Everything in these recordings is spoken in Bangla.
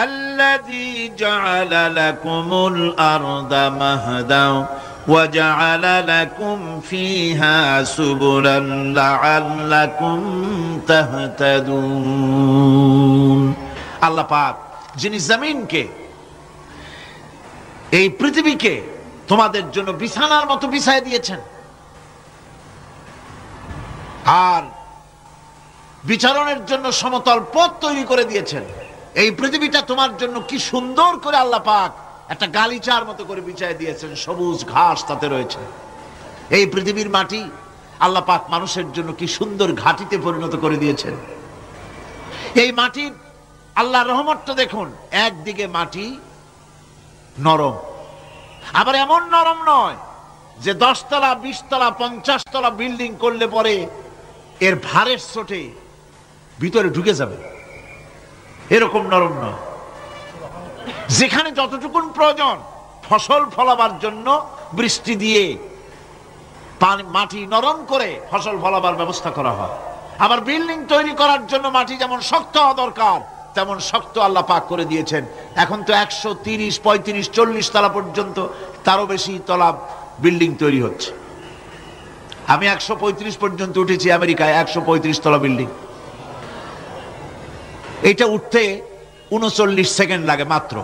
আল্লাযী জাআলা লাকুমুল আরদা মাহদা ওয়া জাআলা লাকুম ফীহা সুবুলান লাআল্লাকুম তাহতাদুন। আল্লাহ পাক যিনি জমিনকে, এই পৃথিবীকে তোমাদের জন্য বিছানার মতো বিছায় দিয়েছেন, আর বিচরণের জন্য সমতল পথ তৈরি করে দিয়েছেন। এই পৃথিবীটা তোমার জন্য কি সুন্দর করে আল্লাহ পাক একটা গালিচার মতো করে বিছায় দিয়েছেন, সবুজ ঘাস তাতে রয়েছে। এই পৃথিবীর মাটি আল্লাহ পাক মানুষের জন্য কি সুন্দর ঘাটিতে পরিণত করে দিয়েছেন। এই মাটির আল্লাহর রহমতটা দেখুন, একদিকে মাটি নরম, আবার এমন নরম নয় যে 10 তলা 20 তলা 50 তলা বিল্ডিং করলে পরে এর ভারের চোটে ভিতরে ঢুকে যাবে, এরকম নরম নয়। যেখানে যতটুকুন প্রয়োজন ফসল ফলাবার জন্য বৃষ্টি দিয়ে মাটি নরম করে ফসল ফলাবার ব্যবস্থা করা হয়। আবার বিল্ডিং তৈরি করার জন্য মাটি যেমন শক্ত হওয়া দরকার তেমন শক্ত আল্লাহ পাক করে দিয়েছেন। এখন তো 130, 35, 40 তলা পর্যন্ত, তারও বেশি তলা বিল্ডিং তৈরি হচ্ছে। আমি 135 পর্যন্ত উঠেছি আমেরিকায়, 135 তলা বিল্ডিং। এটা উঠতে 39 সেকেন্ড লাগে মাত্র।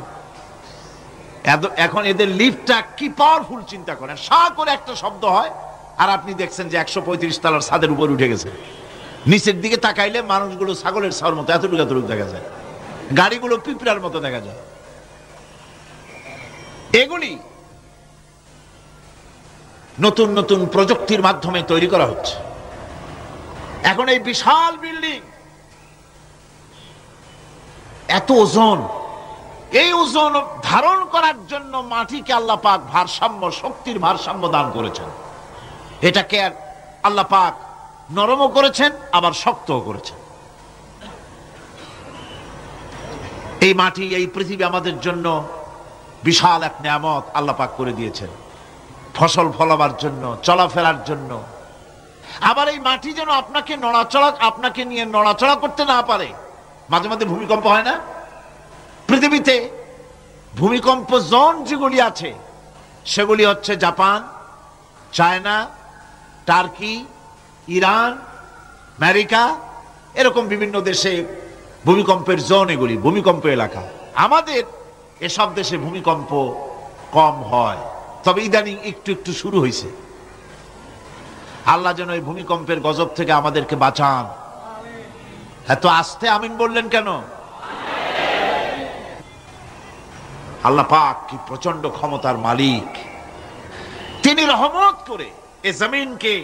এখন এদের লিফটটা কি পাওয়ারফুল চিন্তা করেন, সা করে একটা শব্দ হয় আর আপনি দেখছেন যে 135 তলার ছাদের উপর উঠে গেছে। নিচের দিকে তাকাইলে মানুষগুলো ছাগলের ছাওয়ার মতো এতটুকু এতটুকু দেখা যায়, গাড়িগুলো পিঁপড়ার মতো দেখা যায়। এগুলি নতুন নতুন প্রযুক্তির মাধ্যমে তৈরি করা হচ্ছে। এখন এই বিশাল বিল্ডিং, এত ওজন, এই ওজন ধারণ করার জন্য মাটিকে আল্লাহ পাক ভারসাম্য, শক্তির ভারসাম্য দান করেছেন। এটাকে আল্লাহ পাক নরমও করেছেন আবার শক্তও করেছেন। এই মাটি, এই পৃথিবী আমাদের জন্য বিশাল এক নিয়ামত আল্লাহ পাক করে দিয়েছেন, ফসল ফলাবার জন্য, চলাফেরার জন্য। আবার এই মাটি যেন আপনাকে নিয়ে নড়াচড়া করতে না পারে। মাঝে মাঝে ভূমিকম্প হয় না? পৃথিবীতে ভূমিকম্প জোন যেগুলি আছে সেগুলি হচ্ছে Japan, China, turkey, Iran, America, এরকম বিভিন্ন দেশে ভূমিকম্পের জোন, এগুলি ভূমিকম্প এলাকা। আমাদের এসব দেশে ভূমিকম্প কম হয়, তবে ইদানিং একটু একটু শুরু হয়েছে। আল্লাহ যেন এই ভূমিকম্পের গজব থেকে আমাদেরকে বাঁচান। এত আস্তে আমিন বললেন কেন? আল্লাহ পাক কি প্রচন্ড ক্ষমতার মালিক। তিনি রহমত করে এ জমিনকে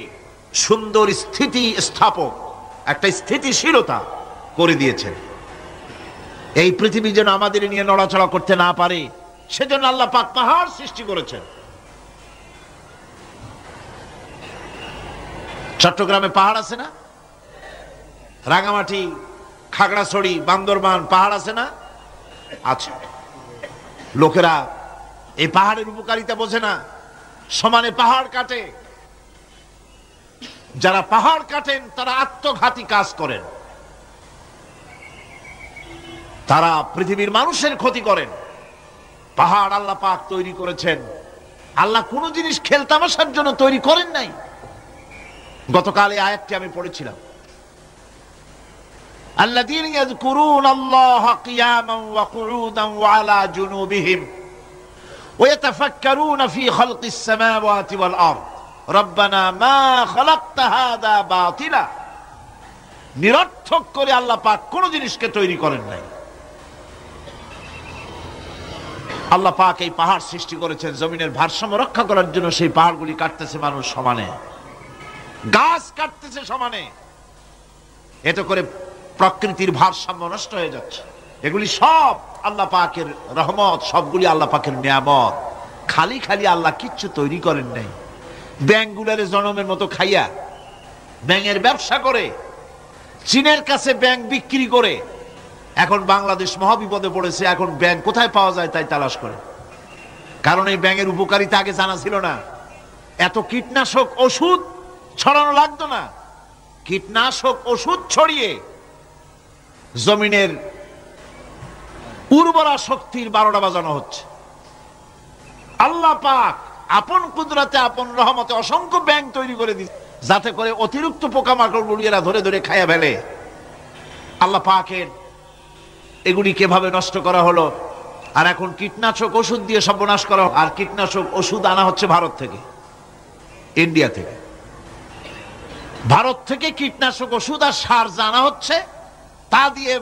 সুন্দর স্থিতি স্থাপক, একটা স্থিতিশীলতা করে দিয়েছেন। এই পৃথিবী যেন আমাদের নিয়ে নড়াচড়া করতে না পারে সেজন্য আল্লাহ পাক পাহাড় সৃষ্টি করেছেন। চট্টগ্রামে পাহাড় আছে না? রাঙামাটি, খাগড়াছড়ি, বান্দরবান পাহাড় আছে না? আছে। লোকেরা এই পাহাড়ের উপকারিতা বোঝে না, সমানে পাহাড় কাটে। যারা পাহাড় কাটেন তারা আত্মঘাতী কাজ করেন, তারা পৃথিবীর মানুষের ক্ষতি করেন। পাহাড় আল্লাহ পাক তৈরি করেছেন। আল্লাহ কোন জিনিস খেলতামাশার জন্য তৈরি করেন নাই। গতকাল এই আয়াতটি আমি পড়েছিলাম, الذين يذكرون الله قياما وقعودا وعلى جنوبهم ويتفكرون في خلق السماوات والأرض ربنا ما خلقت هذا باطلا। নিরর্থক করে আল্লাহ পাক কোন জিনিসকে তৈরি করেন নাই। আল্লাহ পাক এই পাহাড় সৃষ্টি করেছেন জমিনের ভারসাম্য রক্ষা করার জন্য। সেই পাহাড়গুলি কাটতেছে মানুষ সমানে, গাছ কাটতেছে সমানে। এতে করে প্রকৃতির ভারসাম্য নষ্ট হয়ে যাচ্ছে। এগুলি সব আল্লাহ পাকের রহমত, সবগুলি আল্লাহ পাকের নিয়ামত। খালি খালি আল্লাহ কিচ্ছু তৈরি করেন নাই। ব্যাংকগুলারে জনমের মতো খাইয়া ব্যাঙের ব্যবসা করে, চীনের কাছে ব্যাংক বিক্রি করে এখন বাংলাদেশ মহাবিপদে পড়েছে। এখন ব্যাংক কোথায় পাওয়া যায় তাই তালাশ করে, কারণ এই ব্যাঙের উপকারিতা আগে জানা ছিল না। এত কীটনাশক ওষুধ ছড়ানো লাগতো না। কীটনাশক ওষুধ ছড়িয়ে জমিনের উর্বর উর্বরা শক্তির 12টা বাজানো হচ্ছে। আল্লাহ পাক আপন কুদরতে আপন রহমতে অসংখ্য ব্যাংক তৈরি করে দিচ্ছে, যাতে করে অতিরিক্ত পোকামাকড় গুলিয়েরা ধরে ধরে খাইয়া ফেলে। আল্লাহ পাকের এগুলি কিভাবে নষ্ট করা হলো। আর এখন কীটনাশক ওষুধ দিয়ে সর্বনাশ করা। আর কীটনাশক ওষুধ আনা হচ্ছে ভারত থেকে, ইন্ডিয়া থেকে। ভারত থেকে কীটনাশক ওষুধ আর সার জানা হচ্ছে, তা দিয়ে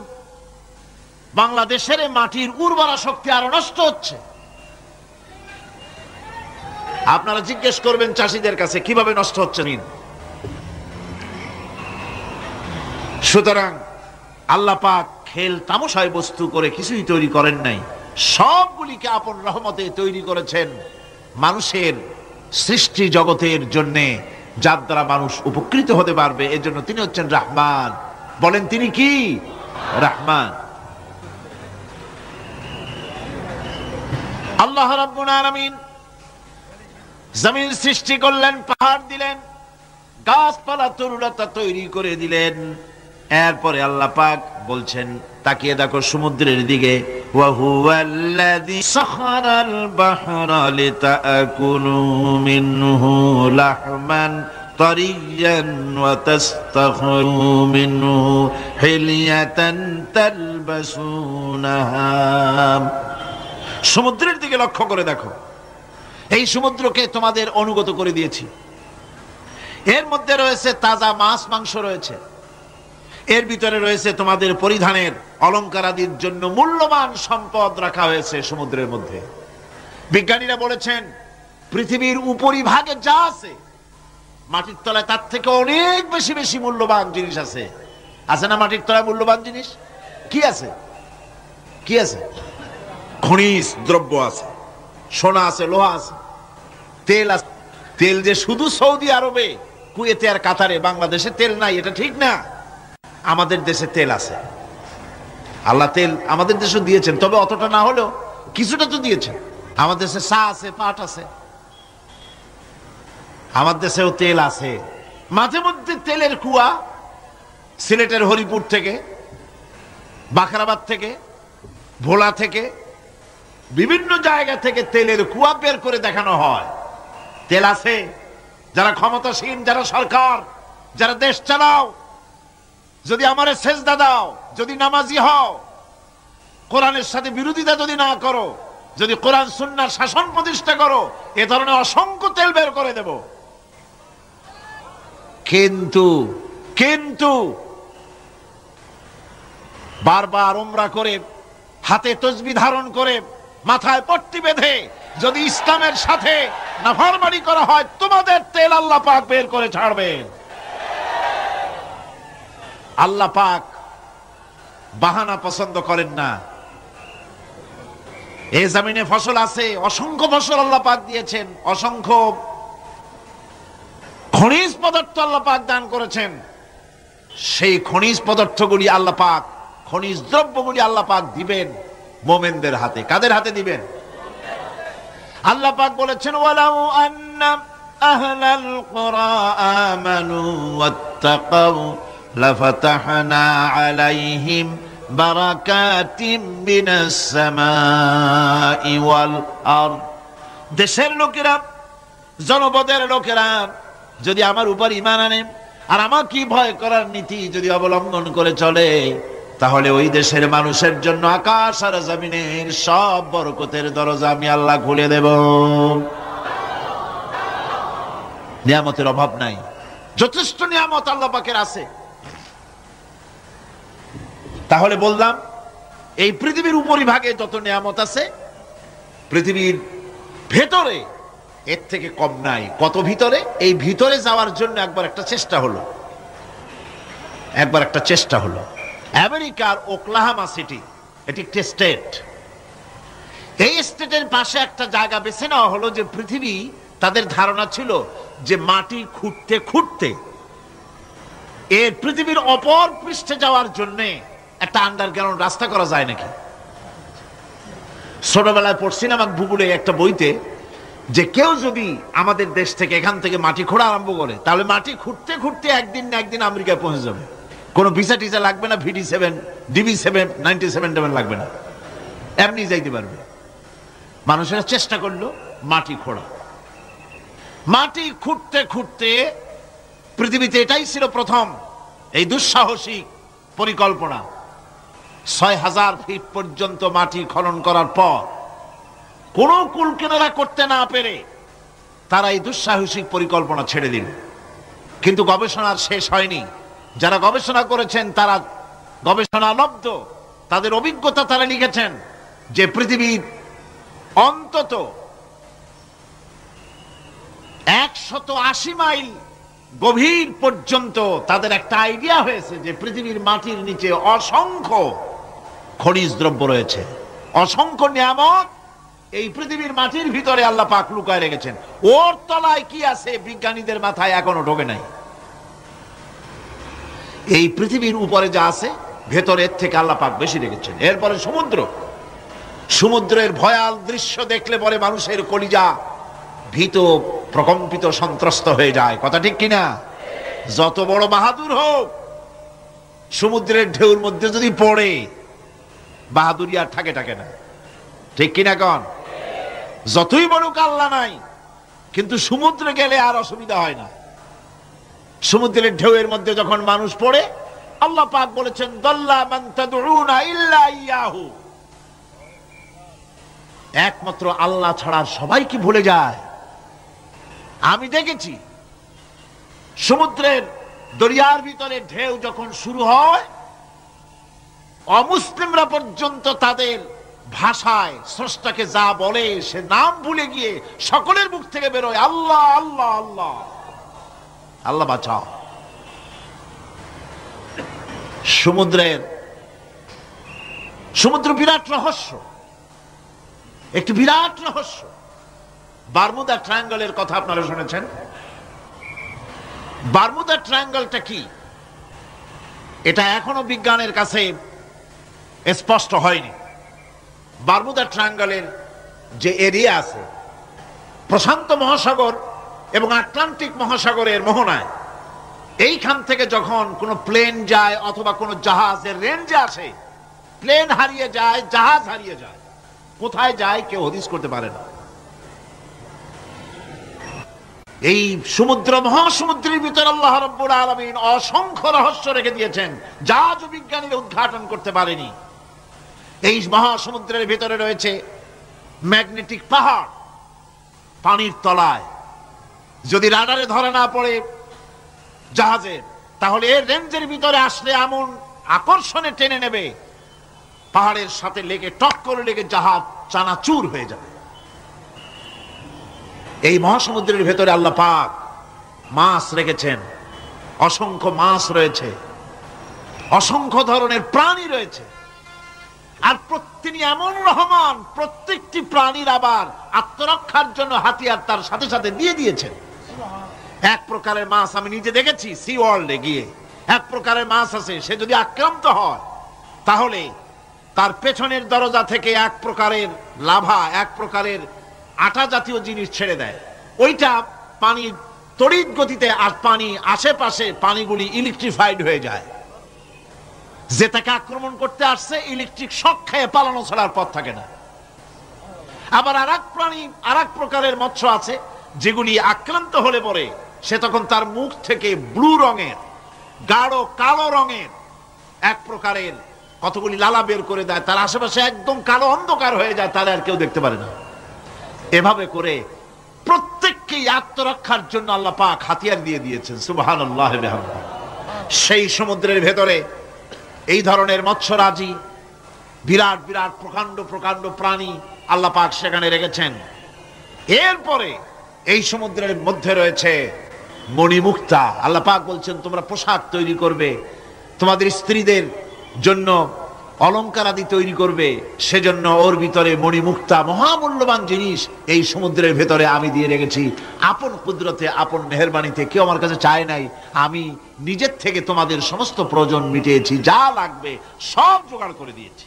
বাংলাদেশের মাটির উর্বরা শক্তি আরো নষ্ট হচ্ছে। আপনারা জিজ্ঞেস করবেন চাষীদের কাছে কিভাবে নষ্ট হচ্ছে। সুতরাং আল্লাহ পাক খেল তামাশায় বস্তু করে কিছুই তৈরি করেন নাই, সবগুলিকে আপন রহমতে তৈরি করেছেন মানুষের সৃষ্টি জগতের জন্য, যার দ্বারা মানুষ উপকৃত হতে পারবে। এজন্য তিনি হচ্ছেন রহমান। বলেন তিনি কি? রহমান। আল্লাহ রাব্বুল আলামিন জমিন সৃষ্টি করলেন, পাহাড় দিলেন, গাছপালা তরুলতা তৈরি করে দিলেন। এরপরে আল্লাহ পাক বলছেন, তাকিয়ে দেখো সমুদ্রের দিকে, ওয়া হুয়াল্লাযী সাখারাল বাহরা লিতাকুলু মিনহু লাহমান তারিয়ান ওয়া তাস্তাখরু মিনহু হিলিয়াতান তালবাসুনাহা। সমুদ্রের দিকে লক্ষ্য করে দেখো, এই সমুদ্রকে তোমাদের অনুগত করে দিয়েছি। এর মধ্যে রয়েছে তাজা মাছ মাংস রয়েছে, এর ভিতরে রয়েছে তোমাদের পরিধানের অলংকার আদির জন্য মূল্যবান সম্পদ রাখা হয়েছে সমুদ্রের মধ্যে। বিজ্ঞানীরা বলেছেন পৃথিবীর উপরিভাগে যা আছে মাটির তলায় তার থেকে অনেক বেশি বেশি মূল্যবান জিনিস আছে। আছে না মাটির তলায় মূল্যবান জিনিস? কি আছে? কি আছে? খনিজ দ্রব্য আছে, সোনা আছে, লোহা আছে, তেল আছে। তেল যে শুধু সৌদি আরবে, কুয়েতে আর কাতারে, বাংলাদেশে তেল নাই এটা ঠিক না। আমাদের দেশে তেল আছে। আল্লাহ তেল আমাদের দেশে দিয়েছেন, তবে অতটা না হলেও কিছুটা তো দিয়েছেন। আমাদের দেশে চা আছে, পাট আছে, আমার দেশেও তেল আছে। মাঝে মধ্যে তেলের কুয়া সিলেটের হরিপুর থেকে, বাখরাবাদ থেকে, ভোলা থেকে, বিভিন্ন জায়গা থেকে তেলের কুয়া বের করে দেখানো হয়। তেল আছে। যারা ক্ষমতাসীন, যারা সরকার, যারা দেশ চালাও, যদি আমারে সেজদা দাও, যদি নামাজি হও, কোরআনের সাথে বিরোধিতা যদি না করো, যদি কোরআন সুন্নাহর শাসন প্রতিষ্ঠা করো, এ ধরনের অসংখ্য তেল বের করে দেব। কিন্তু কিন্তু বারবার উমরা করে, হাতে তসবিহ ধারণ করে, মাথায় পট্টি বেঁধে যদি ইসলামের সাথে নাফরমানি করা হয়, তোমাদের তেল আল্লাহ পাক বের করে ছাড়বেন। আল্লাহ পাক বাহানা পছন্দ করেন না। এই জমিনে ফসল আছে, অসংখ্য ফসল আল্লাহ পাক দিয়েছেন, অসংখ্য খনিজ পদার্থ আল্লাহ পাক দান করেছেন। সেই খনিজ পদার্থগুলি আল্লাহ পাক, খনিজ দ্রব্যগুলি আল্লাহ পাক দিবেন মুমিনদের হাতে। কাদের হাতে দিবেন? আল্লাহ পাক বলেছেন, ওয়ালাউ আন্না আহলাল কুরা আমানু ওয়াত্তাকাউ লাফাতাহনা আলাইহিম বারাকাতিম মিনাস সামাই ওয়াল আরদ। দেশের লোকেরা, জনপদের লোকেরা যদি আমার উপর ঈমান আনে আর আমার কি ভয় করার নীতি যদি অবলম্বন করে চলে, তাহলে ওই দেশের মানুষের জন্য আকাশ আর জমিনের সব বরকতের দরজা আমি আল্লাহ খুলে দেব। নিয়ামতের অভাব নাই, যথেষ্ট নিয়ামত আল্লাহ পাকের আছে। তাহলে বললাম, এই পৃথিবীর উপরিভাগে যত নিয়ামত আছে, পৃথিবীর ভেতরে এর থেকে কম নাই। কত ভিতরে? এই ভিতরে যাওয়ার জন্য একবার একটা চেষ্টা হলো। আমেরিকার ওকলাহামা সিটি, এটি একটি স্টেট। এই স্টেটের পাশে একটা জায়গা বেছে নেওয়া হলো, যে পৃথিবী, তাদের ধারণা ছিল যে মাটি খুঁড়তে খুঁড়তে এর পৃথিবীর অপর পৃষ্ঠে যাওয়ার জন্য একটা আন্ডারগ্রাউন্ড রাস্তা করা যায় নাকি। ছোটবেলায় পড়ছিলাম ভূগোলে একটা বইতে, যে কেউ যদি আমাদের দেশ থেকে এখান থেকে মাটি খোঁড়া আরম্ভ করে, তাহলে মাটি খুঁড়তে খুঁড়তে একদিন না একদিন আমেরিকায় পৌঁছে যাবে। কোনো ভিসা টিসা লাগবে না, VD7, DB7, 97 লাগবে না। এমনি যাইতে পারবে। মানুষেরা চেষ্টা করলো মাটি খোঁড়া, মাটি খুঁড়তে খুঁড়তে পৃথিবীতে এটাই ছিল প্রথম এই দুঃসাহসিক পরিকল্পনা। ৬,০০০ ফিট পর্যন্ত মাটি খনন করার পর কোনো কুল কিনারা করতে না পেরে তারা এই দুঃসাহসিক পরিকল্পনা ছেড়ে দিল। কিন্তু গবেষণার শেষ হয়নি। যারা গবেষণা করেছেন তারা গবেষণালব্ধ, তাদের অভিজ্ঞতা তারা লিখেছেন যে পৃথিবীর অন্তত ১৮০ মাইল গভীর পর্যন্ত তাদের একটা আইডিয়া হয়েছে যে পৃথিবীর মাটির নিচে অসংখ্য খনিজ দ্রব্য রয়েছে, অসংখ্য নিয়ামত এই পৃথিবীর মাটির ভিতরে আল্লাহ পাক লুকায় রেখেছেন। ওর তলায় কি আছে বিজ্ঞানীদের মাথায় এখনো ঢোকে নাই। এই পৃথিবীর উপরে যা আছে ভেতরের থেকে আল্লাহ পাক বেশি রেখেছেন। এরপরে সমুদ্র, সমুদ্রের ভয়াল দৃশ্য দেখলে পরে মানুষের কলিজা ভীত, প্রকম্পিত, সন্ত্রস্ত হয়ে যায়। কথা ঠিক কিনা? যত বড় বাহাদুর হোক, সমুদ্রের ঢেউর মধ্যে যদি পড়ে বাহাদুরি আর থাকে না। ঠিক কিনা কন? যতই বড় আল্লাহ নাই, কিন্তু সমুদ্রে গেলে আর অসুবিধা হয় না। সমুদ্রের ঢেউয়ের মধ্যে যখন মানুষ পড়ে, আল্লাহ পাক বলেছেন দাল্লা মান তাদউনা ইল্লা ইয়াহু, একমাত্র আল্লাহ ছাড়া সবাই কি ভুলে যায়। আমি দেখেছি সমুদ্রের দরিয়ার ভিতরে ঢেউ যখন শুরু হয়, অমুসলিমরা পর্যন্ত তাদের ভাষায় স্রষ্টাকে যা বলে সে নাম ভুলে গিয়ে সকলের মুখ থেকে বেরোয় আল্লাহ আল্লাহ আল্লাহ, আল্লাহ বাঁচাও। সমুদ্র বিরাট রহস্য, একটি বিরাট রহস্য। বারমুদা ট্রায়াঙ্গলের কথা আপনারা শুনেছেন। বারমুদা ট্রায়াঙ্গলটা কি, এটা এখনো বিজ্ঞানের কাছে স্পষ্ট হয়নি। বারমুদা ট্রায়াঙ্গলের যে এরিয়া আছে, প্রশান্ত মহাসাগর এবং আটলান্টিক মহাসাগরের মোহনায়, এইখান থেকে যখন কোনো প্লেন যায় অথবা কোনো জাহাজের রেঞ্জে আসে, প্লেন হারিয়ে যায়, জাহাজ হারিয়ে যায়, কোথায় যায় কেউ হদিস করতে পারে না। এই সমুদ্র, মহাসমুদ্রের ভিতরে আল্লাহ রাব্বুল আলামিন অসংখ্য রহস্য রেখে দিয়েছেন, যা আজও বিজ্ঞানীরা উদ্ঘাটন করতে পারেনি। এই মহাসমুদ্রের ভিতরে রয়েছে ম্যাগনেটিক পাহাড় পানির তলায়। যদি রাডারে ধরা না পড়ে জাহাজের, তাহলে এর রেঞ্জের ভিতরে আসলে এমন আকর্ষণে টেনে নেবে, পাহাড়ের সাথে লেগে টক করে লেগে জাহাজ চানাচুর হয়ে যাবে। এই মহাসমুদ্রের ভেতরে আল্লাহ পাক মাছ রেখেছেন, অসংখ্য মাছ রয়েছে, অসংখ্য ধরনের প্রাণী রয়েছে। আর তিনি এমন রহমান, প্রত্যেকটি প্রাণীর আবার আত্মরক্ষার জন্য হাতিয়ার তার সাথে সাথে দিয়ে দিয়েছেন। এক প্রকারের মাছ আমি নিজে দেখেছি সি ওয়ার্ল্ডে গিয়ে, এক প্রকারের মাছ আছে, সে যদি আক্রান্ত হয় তাহলে তার পেছনের দরজা থেকে এক প্রকারের লাভা, এক প্রকারের আটা জাতীয় জিনিস ছেড়ে দেয়। ওইটা পানি তড়িৎ গতিতে, আর পানি আশেপাশে পানিগুলি ইলেকট্রিফাইড হয়ে যায়। যে তাকে আক্রমণ করতে আসছে ইলেকট্রিক শক খেয়ে পালানো ছাড়ার পথ থাকে না। আবার আর এক প্রকারের মৎস্য আছে যেগুলি আক্রান্ত হলে পরে সে তখন তার মুখ থেকে ব্লু রঙের, গাঢ় কালো রঙের এক প্রকারের কতগুলি লালা বের করে দেয়, তার আশেপাশে একদম কালো অন্ধকার হয়ে যায়, তারা আর কেউ দেখতে পারে না। এভাবে করে প্রত্যেককেই আত্মরক্ষার জন্য আল্লাহ পাক হাতিয়ার দিয়ে দিয়েছেন। সুবহানাল্লাহ ওয়া বিহামদিহি। সেই সমুদ্রের ভেতরে এই ধরনের মৎস্যরাজি, বিরাট বিরাট প্রকাণ্ড প্রকাণ্ড প্রাণী আল্লাহ পাক সেখানে রেখেছেন। এরপরে এই সমুদ্রের মধ্যে রয়েছে মণিমুক্তা। আল্লাহ পাক বলছেন তোমরা পোশাক তৈরি করবে, তোমাদের স্ত্রীদের জন্য অলংকার আদি তৈরি করবে, সেজন্য ওর ভিতরে মণিমুক্তা মহামূল্যবান জিনিস এই সমুদ্রের ভেতরে আমি দিয়ে রেখেছি। আপন কুদরতে, আপন মেহেরবানিতে, কেউ আমার কাছে চায় নাই, আমি নিজের থেকে তোমাদের সমস্ত প্রয়োজন মিটিয়েছি, যা লাগবে সব জোগাড় করে দিয়েছি।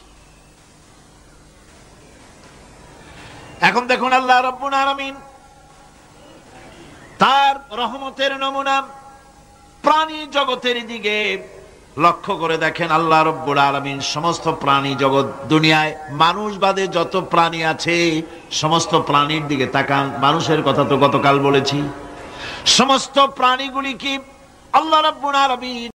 এখন দেখুন আল্লাহ রাব্বুল আলামিন তার রহমতের নমুনা প্রাণী জগতের দিকে লক্ষ্য করে দেখেন আল্লাহ রাব্বুল আলামিন সমস্ত প্রাণী জগৎ দুনিয়ায় মানুষ বাদে যত প্রাণী আছে সমস্ত প্রাণীর দিকে তাকান। মানুষের কথা তো গতকাল বলেছি। সমস্ত প্রাণীগুলি কি আল্লাহ রাব্বুল আলামিন